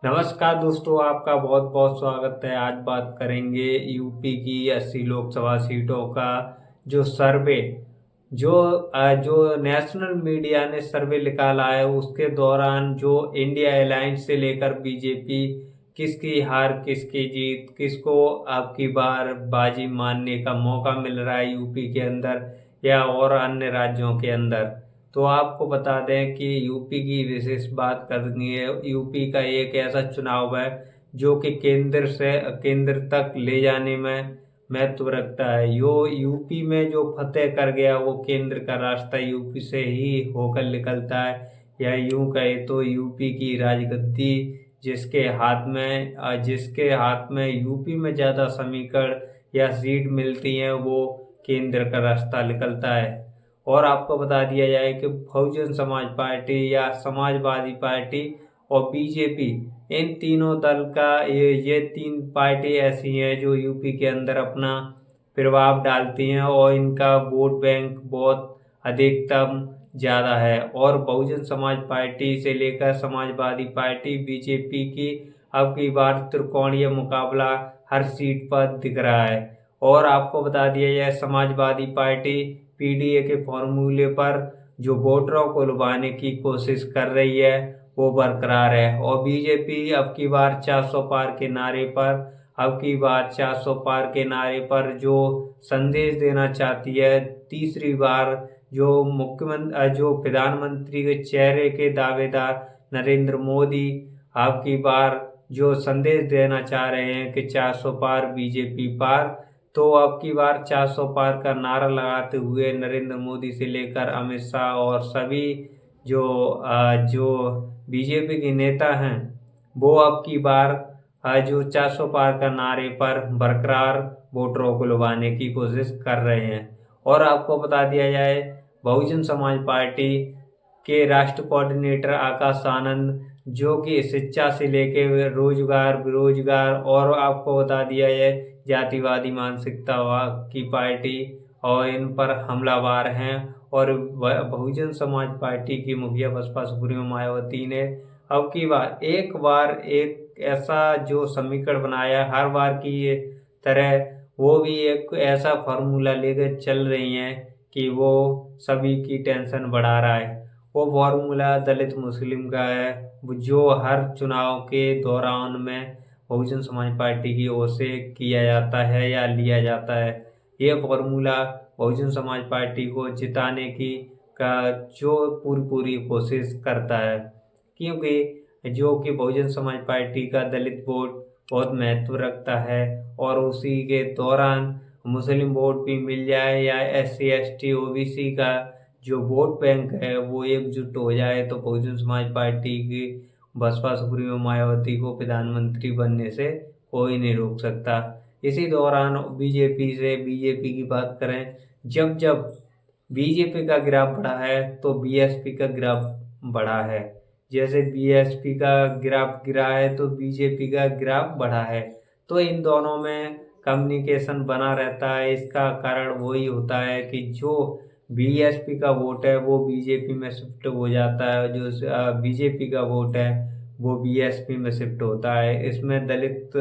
नमस्कार दोस्तों, आपका बहुत बहुत स्वागत है। आज बात करेंगे यूपी की 80 लोकसभा सीटों का जो सर्वे जो नेशनल मीडिया ने सर्वे निकाला है, उसके दौरान जो इंडिया अलायंस से लेकर बीजेपी, किसकी हार किसकी जीत, किसको अब की बार बाजी मारने का मौका मिल रहा है यूपी के अंदर या और अन्य राज्यों के अंदर। तो आपको बता दें कि यूपी की विशेष बात करनी है। यूपी का एक ऐसा चुनाव है जो कि केंद्र से केंद्र तक ले जाने में महत्व रखता है। यो यूपी में जो फतेह कर गया वो केंद्र का रास्ता यूपी से ही होकर निकलता है। या यूं कहे तो यूपी की राजगद्दी जिसके हाथ में यूपी में ज़्यादा समीकरण या सीट मिलती हैं, वो केंद्र का रास्ता निकलता है। और आपको बता दिया जाए कि बहुजन समाज पार्टी या समाजवादी पार्टी और बीजेपी, इन तीनों दल का ये तीन पार्टी ऐसी हैं जो यूपी के अंदर अपना प्रभाव डालती हैं और इनका वोट बैंक बहुत अधिकतम ज़्यादा है। और बहुजन समाज पार्टी से लेकर समाजवादी पार्टी, बीजेपी की अब की बार त्रिकोणीय मुकाबला हर सीट पर दिख रहा है। और आपको बता दिया जाए, समाजवादी पार्टी पीडीए के फॉर्मूले पर जो वोटरों को लुभाने की कोशिश कर रही है वो बरकरार है। और बीजेपी अब की बार 400 पार के नारे पर जो संदेश देना चाहती है, तीसरी बार जो प्रधानमंत्री के चेहरे के दावेदार नरेंद्र मोदी अब की बार जो संदेश देना चाह रहे हैं कि 400 पार बीजेपी पार। तो अब की बार 400 पार का नारा लगाते हुए नरेंद्र मोदी से लेकर अमित शाह और सभी जो बीजेपी के नेता हैं, वो अब की बार जो 400 पार का नारे पर बरकरार वोटरों को लुभाने की कोशिश कर रहे हैं। और आपको बता दिया जाए, बहुजन समाज पार्टी के राष्ट्रीय कोऑर्डिनेटर आकाश आनंद, जो कि शिक्षा से लेके रोजगार, बेरोजगार और आपको बता दिया जाए जातिवादी मानसिकता की पार्टी और इन पर हमलावर हैं। और बहुजन समाज पार्टी की मुखिया बसपा सुप्रीमो मायावती ने अब की बार एक ऐसा जो समीकरण बनाया, हर बार की ये तरह वो भी एक ऐसा फार्मूला लेकर चल रही हैं कि वो सभी की टेंशन बढ़ा रहा है। वो फार्मूला दलित मुस्लिम का है, जो हर चुनाव के दौरान में बहुजन समाज पार्टी की ओर से किया जाता है या लिया जाता है। ये फॉर्मूला बहुजन समाज पार्टी को जिताने की का जो पूरी कोशिश करता है, क्योंकि जो कि बहुजन समाज पार्टी का दलित वोट बहुत महत्व रखता है। और उसी के दौरान मुस्लिम वोट भी मिल जाए या SC ST OBC का जो वोट बैंक है वो एकजुट हो जाए, तो बहुजन समाज पार्टी की बसपा सुप्रीमो मायावती को प्रधानमंत्री बनने से कोई नहीं रोक सकता। इसी दौरान बीजेपी की बात करें, जब जब बीजेपी का ग्राफ बढ़ा है तो बीएसपी का ग्राफ बढ़ा है। जैसे बीएसपी का ग्राफ गिरा है तो बीजेपी का ग्राफ बढ़ा है। तो इन दोनों में कम्युनिकेशन बना रहता है। इसका कारण वही होता है कि जो बीएसपी का वोट है वो बीजेपी में शिफ्ट हो जाता है, जो बीजेपी का वोट है वो बीएसपी में शिफ्ट होता है। इसमें दलित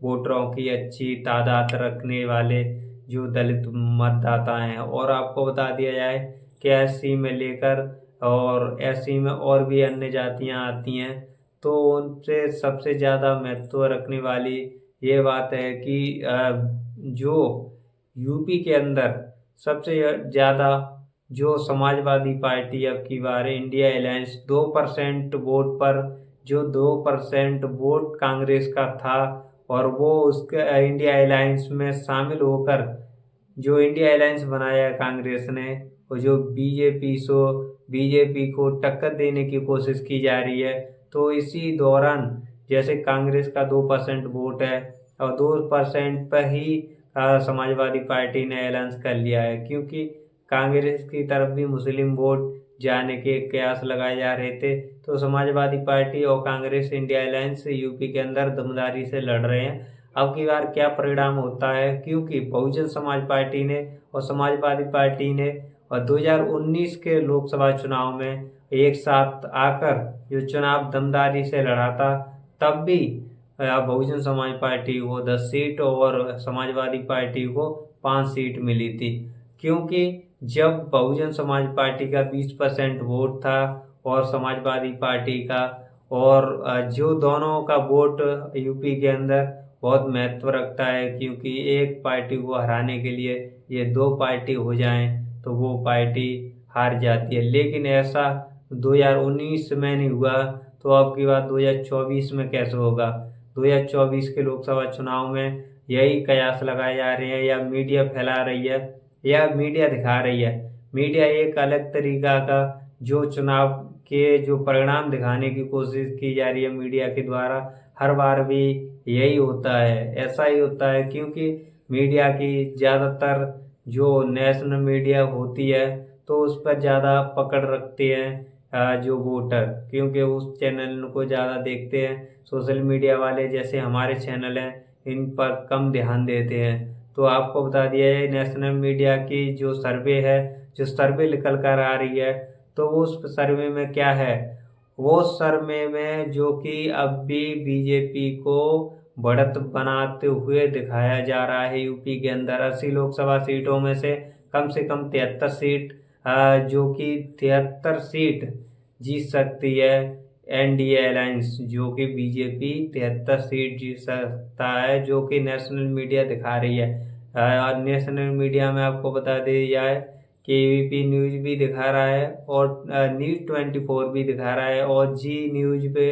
वोटरों की अच्छी तादाद रखने वाले जो दलित मतदाता हैं। और आपको बता दिया जाए कि एससी में लेकर और एससी में और भी अन्य जातियां आती हैं, तो उनसे सबसे ज़्यादा महत्व रखने वाली ये बात है कि जो यूपी के अंदर सबसे ज़्यादा जो समाजवादी पार्टी अब की बार इंडिया अलायंस 2% वोट पर, जो 2% वोट कांग्रेस का था और वो उसके इंडिया अलायंस में शामिल होकर जो इंडिया अलायंस बनाया कांग्रेस ने, और जो बीजेपी को टक्कर देने की कोशिश की जा रही है। तो इसी दौरान जैसे कांग्रेस का 2% वोट है और 2% पर ही समाजवादी पार्टी ने ऐलान कर लिया है, क्योंकि कांग्रेस की तरफ भी मुस्लिम वोट जाने के कयास लगाए जा रहे थे। तो समाजवादी पार्टी और कांग्रेस इंडिया अलायंस यूपी के अंदर दमदारी से लड़ रहे हैं। अब की बार क्या परिणाम होता है, क्योंकि बहुजन समाज पार्टी ने और समाजवादी पार्टी ने और 2019 के लोकसभा चुनाव में एक साथ आकर जो चुनाव दमदारी से लड़ा था, तब भी बहुजन समाज पार्टी को 10 सीट और समाजवादी पार्टी को 5 सीट मिली थी। क्योंकि जब बहुजन समाज पार्टी का 20% वोट था और समाजवादी पार्टी का, और जो दोनों का वोट यूपी के अंदर बहुत महत्व रखता है, क्योंकि एक पार्टी को हराने के लिए ये 2 पार्टी हो जाएं तो वो पार्टी हार जाती है। लेकिन ऐसा 2019 में नहीं हुआ, तो अब की बात 2024 में कैसे होगा? 2024 के लोकसभा चुनाव में यही कयास लगाए जा रहे हैं, या मीडिया फैला रही है, या मीडिया दिखा रही है। मीडिया एक अलग तरीका का जो चुनाव के जो परिणाम दिखाने की कोशिश की जा रही है मीडिया के द्वारा, हर बार भी यही होता है, ऐसा ही होता है। क्योंकि मीडिया की ज़्यादातर जो नेशनल मीडिया होती है तो उस पर ज़्यादा पकड़ रखते हैं जो वोटर, क्योंकि उस चैनल को ज़्यादा देखते हैं। सोशल मीडिया वाले जैसे हमारे चैनल हैं, इन पर कम ध्यान देते हैं। तो आपको बता दिया है, नेशनल मीडिया की जो सर्वे है, जो सर्वे निकल कर आ रही है, तो उस सर्वे में क्या है, वो सर्वे में जो कि अब भी बीजेपी को बढ़त बनाते हुए दिखाया जा रहा है। यूपी के अंदर 80 लोकसभा सीटों में से कम 73 सीट, जो कि 73 सीट जीत सकती है एनडीए अलायंस, जो कि बीजेपी 73 सीट जीत सकता है, जो कि नेशनल मीडिया दिखा रही है। और नेशनल मीडिया में आपको बता दिया जाए कि एबीपी न्यूज भी दिखा रहा है, और न्यूज 24 भी दिखा रहा है, और जी न्यूज पे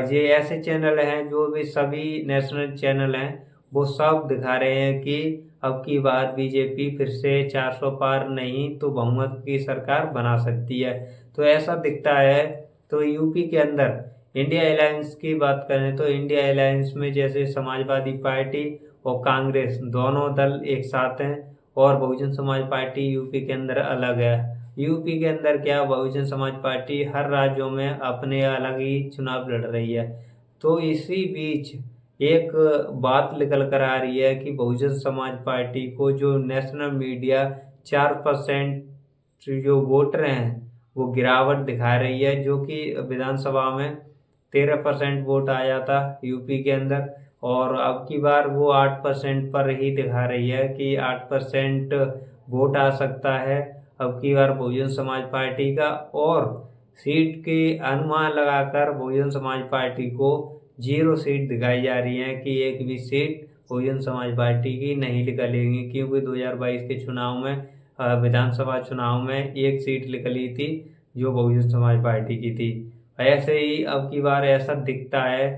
ये ऐसे चैनल हैं जो भी सभी नेशनल चैनल हैं, वो सब दिखा रहे हैं कि अब की बार बीजेपी फिर से 400 पार नहीं तो बहुमत की सरकार बना सकती है। तो ऐसा दिखता है। तो यूपी के अंदर इंडिया अलायंस की बात करें तो इंडिया अलायंस में जैसे समाजवादी पार्टी और कांग्रेस दोनों दल एक साथ हैं, और बहुजन समाज पार्टी यूपी के अंदर अलग है। यूपी के अंदर क्या, बहुजन समाज पार्टी हर राज्यों में अपने अलग ही चुनाव लड़ रही है। तो इसी बीच एक बात निकल कर आ रही है कि बहुजन समाज पार्टी को जो नेशनल मीडिया 4% जो वोटर हैं वो गिरावट दिखा रही है, जो कि विधानसभा में 13% वोट आया था यूपी के अंदर, और अब की बार वो 8% पर ही दिखा रही है कि 8% वोट आ सकता है अब की बार बहुजन समाज पार्टी का। और सीट के अनुमान लगाकर बहुजन समाज पार्टी को 0 सीट दिखाई जा रही है कि एक भी सीट बहुजन समाज पार्टी की नहीं निकलेगी, क्योंकि 2022 के चुनाव में विधानसभा चुनाव में 1 सीट निकली थी जो बहुजन समाज पार्टी की थी। ऐसे ही अब की बार ऐसा दिखता है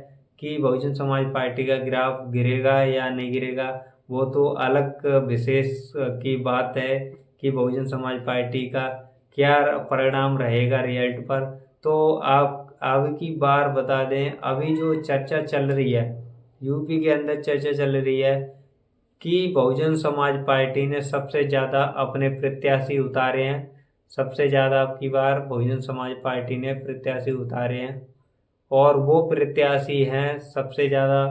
कि बहुजन समाज पार्टी का ग्राफ गिरेगा या नहीं गिरेगा, वो तो अलग विशेष की बात है कि बहुजन समाज पार्टी का क्या परिणाम रहेगा रिजल्ट पर। तो आप अब की बार बता दें, अभी जो चर्चा चल रही है यूपी के अंदर, चर्चा चल रही है कि बहुजन समाज पार्टी ने सबसे ज़्यादा अपने प्रत्याशी उतारे हैं। सबसे ज़्यादा अब की बार बहुजन समाज पार्टी ने प्रत्याशी उतारे हैं, और वो प्रत्याशी हैं सबसे ज़्यादा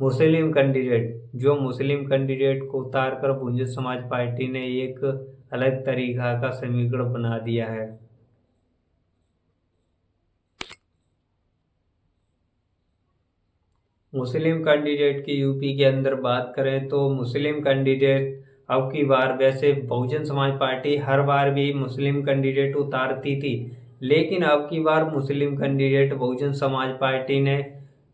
मुस्लिम कैंडिडेट। जो मुस्लिम कैंडिडेट को उतार कर बहुजन समाज पार्टी ने एक अलग तरीका का समीकरण बना दिया है। मुस्लिम कैंडिडेट की यूपी के अंदर बात करें तो मुस्लिम कैंडिडेट अब की बार, वैसे बहुजन समाज पार्टी हर बार भी मुस्लिम कैंडिडेट उतारती थी, लेकिन अब की बार मुस्लिम कैंडिडेट बहुजन समाज पार्टी ने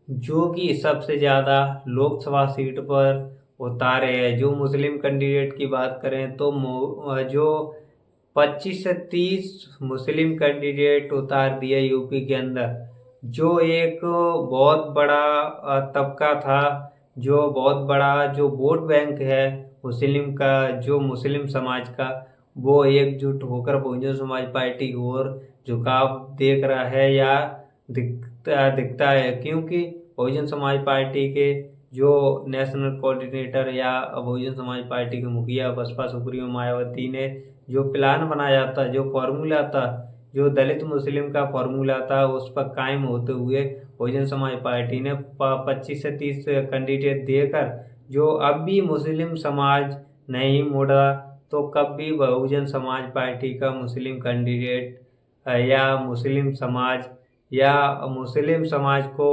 जो कि सबसे ज़्यादा लोकसभा सीट पर उतारे हैं। जो मुस्लिम कैंडिडेट की बात करें तो जो 25 से 30 मुस्लिम कैंडिडेट उतार दिए यूपी के अंदर, जो एक बहुत बड़ा तबका था, जो बहुत बड़ा जो वोट बैंक है मुस्लिम का, जो मुस्लिम समाज का, वो एकजुट होकर बहुजन समाज पार्टी की ओर झुकाव देख रहा है या दिखता है। क्योंकि बहुजन समाज पार्टी के जो नेशनल कोऑर्डिनेटर या बहुजन समाज पार्टी के मुखिया बसपा सुप्रीमो मायावती ने जो प्लान बनाया था, जो फॉर्मूला था, जो दलित मुस्लिम का फॉर्मूला था, उस पर कायम होते हुए बहुजन समाज पार्टी ने 25 से 30 कैंडिडेट देकर, जो अब भी मुस्लिम समाज नहीं मुड़ा, तो कब भी बहुजन समाज पार्टी का मुस्लिम कैंडिडेट या मुस्लिम समाज या मुस्लिम समाज को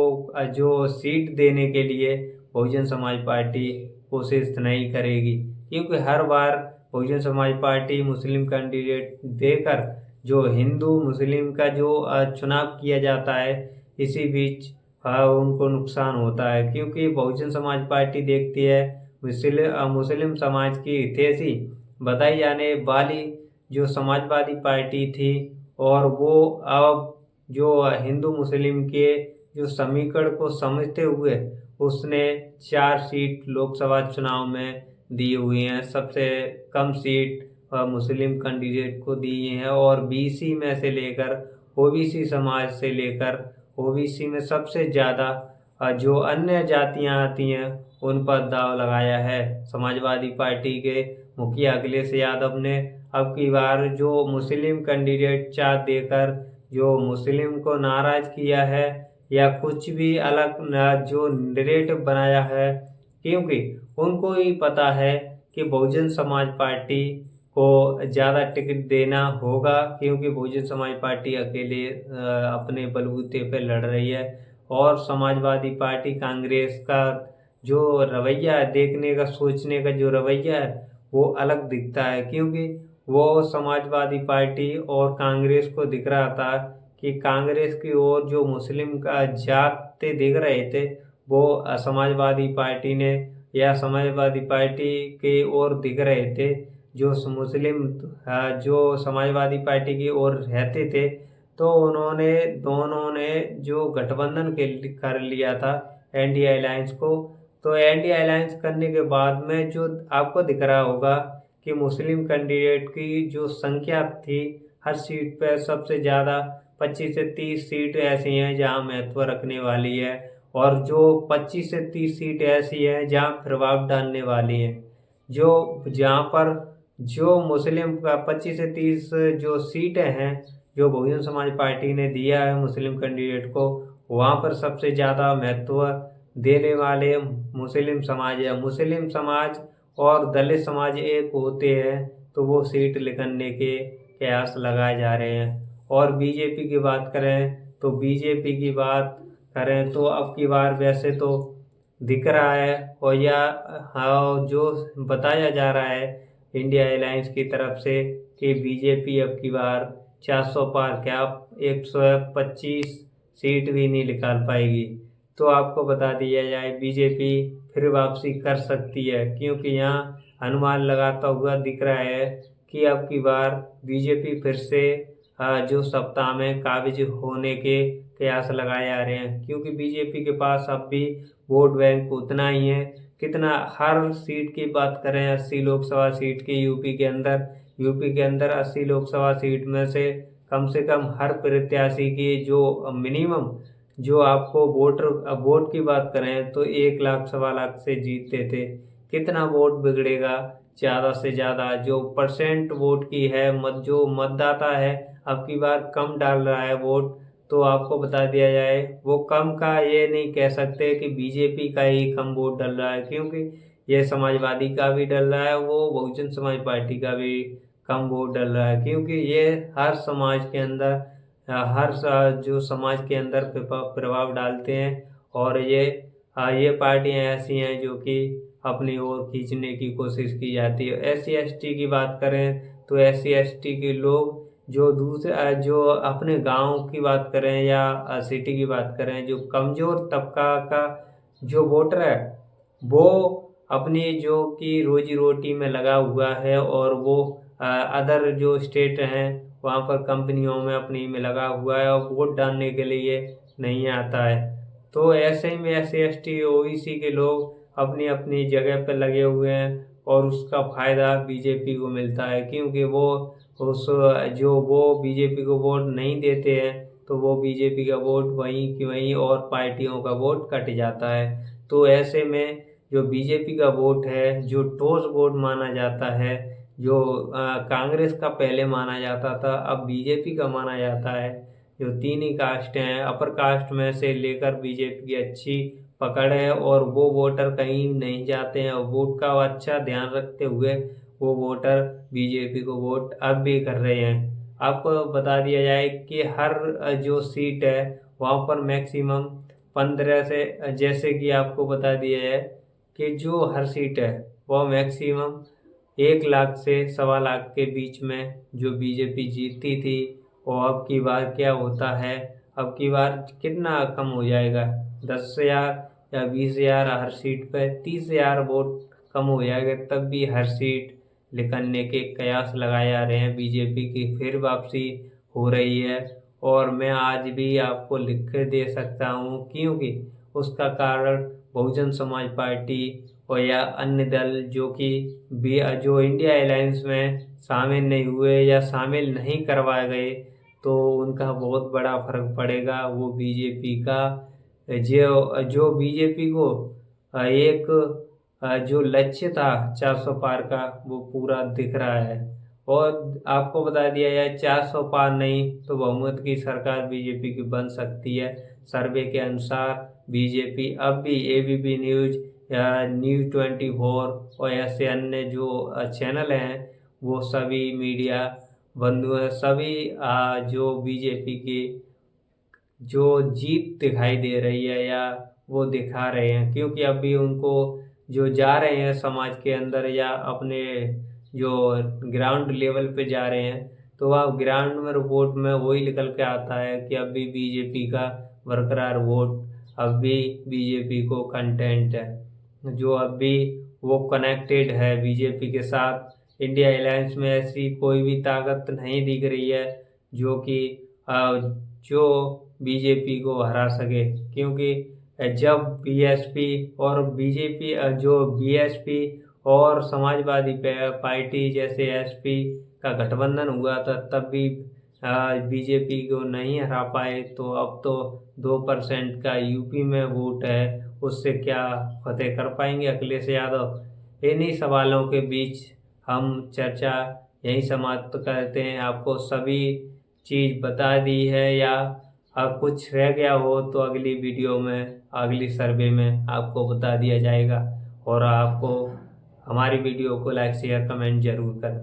जो सीट देने के लिए बहुजन समाज पार्टी कोशिश नहीं करेगी, क्योंकि हर बार बहुजन समाज पार्टी मुस्लिम कैंडिडेट देकर जो हिंदू मुस्लिम का जो चुनाव किया जाता है, इसी बीच उनको नुकसान होता है, क्योंकि बहुजन समाज पार्टी देखती है मुस्लिम समाज की हितैषी बताई जाने वाली जो समाजवादी पार्टी थी, और वो अब जो हिंदू मुस्लिम के जो समीकरण को समझते हुए उसने 4 सीट लोकसभा चुनाव में दी हुई हैं। सबसे कम सीट मुस्लिम कैंडिडेट को दी हैं, और बीसी में से लेकर ओबीसी समाज से लेकर ओबीसी में सबसे ज़्यादा जो अन्य जातियां आती हैं उन पर दाव लगाया है। समाजवादी पार्टी के मुखिया अखिलेश यादव ने अब की बार जो मुस्लिम कैंडिडेट चार्ज देकर जो मुस्लिम को नाराज किया है, या कुछ भी अलग जो नैरेटिव बनाया है, क्योंकि उनको ही पता है कि बहुजन समाज पार्टी को ज़्यादा टिकट देना होगा, क्योंकि बहुजन समाज पार्टी अकेले अपने बलबूते पर लड़ रही है, और समाजवादी पार्टी कांग्रेस का जो रवैया है, देखने का सोचने का जो रवैया है वो अलग दिखता है, क्योंकि वो समाजवादी पार्टी और कांग्रेस को दिख रहा था कि कांग्रेस की ओर जो मुस्लिम का जाते दिख रहे थे, वो समाजवादी पार्टी ने या समाजवादी पार्टी के ओर दिख रहे थे जो मुस्लिम जो समाजवादी पार्टी की ओर रहते थे। तो उन्होंने दोनों ने जो गठबंधन कर लिया था एनडीए अलायंस को। तो एनडीए अलायंस करने के बाद में जो आपको दिख रहा होगा कि मुस्लिम कैंडिडेट की जो संख्या थी हर सीट पर सबसे ज़्यादा 25 से 30 सीट ऐसी हैं जहां महत्व रखने वाली है, और जो 25 से 30 सीट ऐसी हैं जहां प्रभाव डालने वाली हैं, जो जहां पर जो मुस्लिम का 25 से 30 जो सीटें हैं जो बहुजन समाज पार्टी ने दिया है मुस्लिम कैंडिडेट को, वहां पर सबसे ज़्यादा महत्व देने वाले मुस्लिम समाज है। मुस्लिम समाज और दलित समाज एक होते हैं, तो वो सीट निकलने के कयास लगाए जा रहे हैं। और बीजेपी की बात करें तो बीजेपी की बात करें तो अब की बार वैसे तो दिख रहा है, और या हाँ जो बताया जा रहा है इंडिया अलायंस की तरफ से कि बीजेपी अब की बार 400 पार क्या 125 सीट भी नहीं निकाल पाएगी। तो आपको बता दिया जाए बीजेपी फिर वापसी कर सकती है, क्योंकि यहाँ अनुमान लगाता हुआ दिख रहा है कि अब की बार बीजेपी फिर से जो सप्ताह में काबिज होने के कयास लगाए जा रहे हैं, क्योंकि बीजेपी के पास अब भी वोट बैंक उतना ही है। कितना हर सीट की बात करें 80 लोकसभा सीट की यूपी के अंदर 80 लोकसभा सीट में से कम हर प्रत्याशी की जो मिनिमम जो आपको वोट की बात करें तो 1 लाख 1.25 लाख से जीतते थे। कितना वोट बिगड़ेगा, ज़्यादा से ज़्यादा जो परसेंट वोट की है जो मतदाता है अब की बार कम डाल रहा है वोट। तो आपको बता दिया जाए वो कम का ये नहीं कह सकते कि बीजेपी का ही कम वोट डल रहा है, क्योंकि ये समाजवादी का भी डल रहा है, वो बहुजन समाज पार्टी का भी कम वोट डल रहा है, क्योंकि ये हर समाज के अंदर जो समाज के अंदर प्रभाव डालते हैं। और ये पार्टियां ऐसी हैं जो कि अपनी ओर खींचने की कोशिश की जाती है। SC ST की बात करें तो SC ST के लोग जो दूसरे जो अपने गांव की बात करें या सिटी की बात करें, जो कमज़ोर तबका का जो वोटर है वो अपनी जो कि रोजी रोटी में लगा हुआ है, और वो अदर जो स्टेट हैं वहाँ पर कंपनियों में अपनी में लगा हुआ है और वोट डालने के लिए नहीं आता है। तो ऐसे ही में SC ST OBC के लोग अपनी अपनी जगह पर लगे हुए हैं, और उसका फ़ायदा बीजेपी को मिलता है, क्योंकि वो बीजेपी को वोट नहीं देते हैं, तो वो बीजेपी का वोट वहीं की वहीं और पार्टियों का वोट कट जाता है। तो ऐसे में जो बीजेपी का वोट है, जो ठोस वोट माना जाता है, जो कांग्रेस का पहले माना जाता था अब बीजेपी का माना जाता है, जो 3 ही कास्ट हैं अपर कास्ट में से लेकर बीजेपी की अच्छी पकड़ है, और वो वोटर कहीं नहीं जाते हैं, और वोट का अच्छा ध्यान रखते हुए वो वोटर बीजेपी को वोट अब भी कर रहे हैं। आपको बता दिया जाए कि हर जो सीट है वहाँ पर मैक्सिमम 15 से, जैसे कि आपको बता दिया है कि जो हर सीट है वो मैक्सिमम 1 लाख से 1.25 लाख के बीच में जो बीजेपी जीतती थी, और अब की बार क्या होता है, अब की बार कितना कम हो जाएगा, 10,000 या 20,000 हर सीट पर, 30,000 वोट कम हो जाएगा, तब भी हर सीट निकलने के कयास लगाए जा रहे हैं। बीजेपी की फिर वापसी हो रही है, और मैं आज भी आपको लिख के दे सकता हूँ, क्योंकि उसका कारण बहुजन समाज पार्टी और या अन्य दल जो इंडिया अलायंस में शामिल नहीं हुए या शामिल नहीं करवाए गए, तो उनका बहुत बड़ा फर्क पड़ेगा। वो बीजेपी का जो बीजेपी को एक जो लक्ष्य था 400 पार का, वो पूरा दिख रहा है। और आपको बता दिया जाए, 400 पार नहीं तो बहुमत की सरकार बीजेपी की बन सकती है। सर्वे के अनुसार बीजेपी अब भी एबीपी न्यूज या न्यूज 24 और ऐसे अन्य जो चैनल हैं, वो सभी मीडिया बंधु हैं, सभी जो बीजेपी की जो जीत दिखाई दे रही है या वो दिखा रहे हैं, क्योंकि अभी उनको जो जा रहे हैं समाज के अंदर या अपने जो ग्राउंड लेवल पे जा रहे हैं, तो वह ग्राउंड में रिपोर्ट में वही निकल के आता है कि अभी बीजेपी का बरकरार वोट, अब भी बीजेपी को कंटेंट है, जो अभी वो कनेक्टेड है बीजेपी के साथ। इंडिया अलायंस में ऐसी कोई भी ताकत नहीं दिख रही है जो कि जो बीजेपी को हरा सके, क्योंकि जब बीएसपी और बीजेपी जो बीएसपी और समाजवादी पार्टी जैसे एसपी का गठबंधन हुआ था, तब भी बीजेपी को नहीं हरा पाए, तो अब तो 2% का यूपी में वोट है, उससे क्या फतेह कर पाएंगे अखिलेश यादव। इन्हीं सवालों के बीच हम चर्चा यहीं समाप्त करते हैं। आपको सभी चीज़ बता दी है, या अब कुछ रह गया हो तो अगली वीडियो में, अगली सर्वे में आपको बता दिया जाएगा। और आपको हमारी वीडियो को लाइक शेयर कमेंट जरूर करें।